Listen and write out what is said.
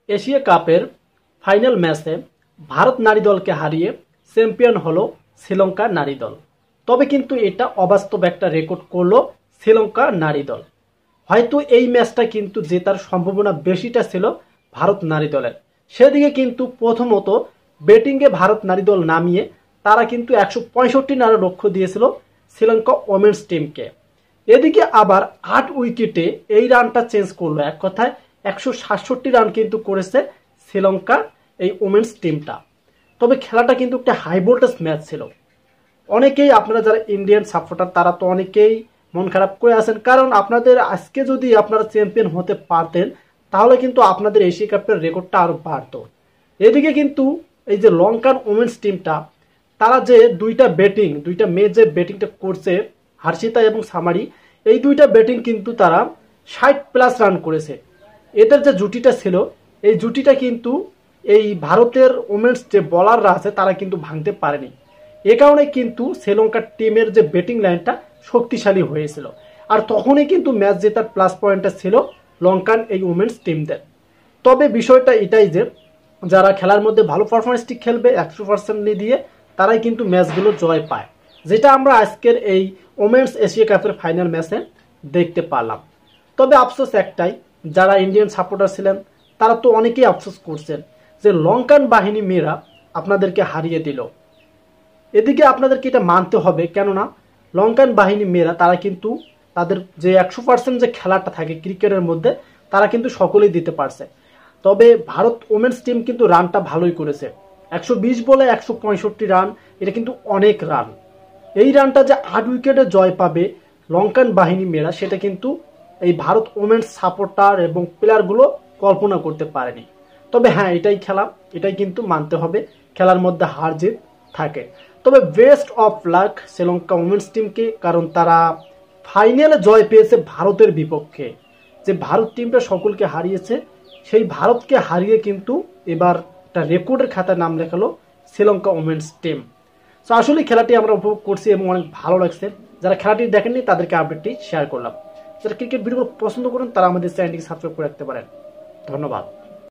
Asia কাপের final ম্যাচে ভারত নারী দলকে হারিয়ে চ্যাম্পিয়ন হলো শ্রীলঙ্কার নারী দল। তবে কিন্তু এটা অবাস্তব একটা রেকর্ড করলো শ্রীলঙ্কার নারী দল। হয়তো এই ম্যাচটা কিন্তু জেতার সম্ভাবনা বেশিটা ছিল ভারত নারী দলের। সেদিকে কিন্তু প্রথমত ব্যাটিংয়ে ভারত নারী দল নামিয়ে তারা কিন্তু 165 রানের লক্ষ্য দিয়েছিল শ্রীলঙ্কা ওমেন্স টিমকে। এদিকে আবার 8 উইকেটে এই রানটা চেঞ্জ করলো, এক কথায় 167 রান কিন্তু করেছে শ্রীলঙ্কার এই ওমেন্স টিমটা। তবে খেলাটা কিন্তু একটা হাই ভোল্টেজ ম্যাচ ছিল। অনেকেই আপনারা যারা ইন্ডিয়ান সাপোর্টার তারা তো অনেকেই মন খারাপ করে আছেন, কারণ আপনাদের আজকে যদি আপনারা চ্যাম্পিয়ন হতে পারতেন তাহলে কিন্তু আপনাদের এশিয়া কাপের রেকর্ডটা আরো বাড়তো। এদিকে কিন্তু এই যে লঙ্কান ওমেন্স টিমটা তারা যে দুইটা মেয়ে যে ব্যাটিংটা করছে হার্ষিতা এবং সামারি, এই দুইটা ব্যাটিং কিন্তু তারা 60+ রান করেছে। এদের যে জুটিটা ছিল এই জুটিটা কিন্তু এই ভারতের ওমেন্স যে বলাররা আছে তারা কিন্তু ভাঙতে পারেনি। এ কারণে কিন্তু শ্রীলঙ্কার টিমের যে ব্যাটিং লাইনটা শক্তিশালী হয়েছিল, আর তখনই কিন্তু ম্যাচ জেতার প্লাস পয়েন্টটা ছিল লঙ্কান এই ওমেন্স টিমদের। তবে বিষয়টা এটাই যে যারা খেলার মধ্যে ভালো পারফরমেন্সটি খেলবে 100% দিয়ে তারাই কিন্তু ম্যাচগুলো জয় পায়, যেটা আমরা আজকের এই ওমেন্স এশিয়া কাপের ফাইনাল ম্যাচে দেখতে পারলাম। তবে আফসোস একটাই, যারা ইন্ডিয়ান সাপোর্টার ছিলেন তারা তো অনেকেই আফসোস করছেন যে লঙ্কান বাহিনী মেয়েরা আপনাদেরকে হারিয়ে দিল। এদিকে আপনাদেরকে এটা মানতে হবে, কেননা লঙ্কান বাহিনী মেয়েরা তারা কিন্তু তাদের যে 100% যে খেলাটা থাকে ক্রিকেটের মধ্যে তারা কিন্তু সকলেই দিতে পারছে। তবে ভারত ওমেন্স টিম কিন্তু রানটা ভালোই করেছে, 120 বলে 165 রান, এটা কিন্তু অনেক রান। এই রানটা যে 8 উইকেটে জয় পাবে লঙ্কান বাহিনী মেয়েরা সেটা কিন্তু এই ভারত ওমেন্স সাপোর্টার এবং প্লেয়ারগুলো কল্পনা করতে পারেনি। তবে হ্যাঁ, এটাই খেলা, এটাই কিন্তু মানতে হবে, খেলার মধ্যে হার জিত থাকে। তবে best of luck Sri Lanka women's টিমকে, কারণ তারা ফাইনালে জয় পেয়েছে ভারতের বিপক্ষে। যে ভারত টিমটা সকলকে হারিয়েছে সেই ভারতকে হারিয়ে কিন্তু এবার একটা রেকর্ডের খাতায় নাম লেখালো শ্রীলঙ্কা ওমেন্স টিম। তো আসলে খেলাটি আমরা উপভোগ করছি এবং অনেক ভালো লাগছে। যারা খেলাটি দেখেননি তাদেরকে আপডেটটি শেয়ার করলাম। যারা ক্রিকেট ভিডিও পছন্দ করেন তারা আমাদের চ্যানেলটিকে সাবস্ক্রাইব করে রাখতে পারেন। ধন্যবাদ।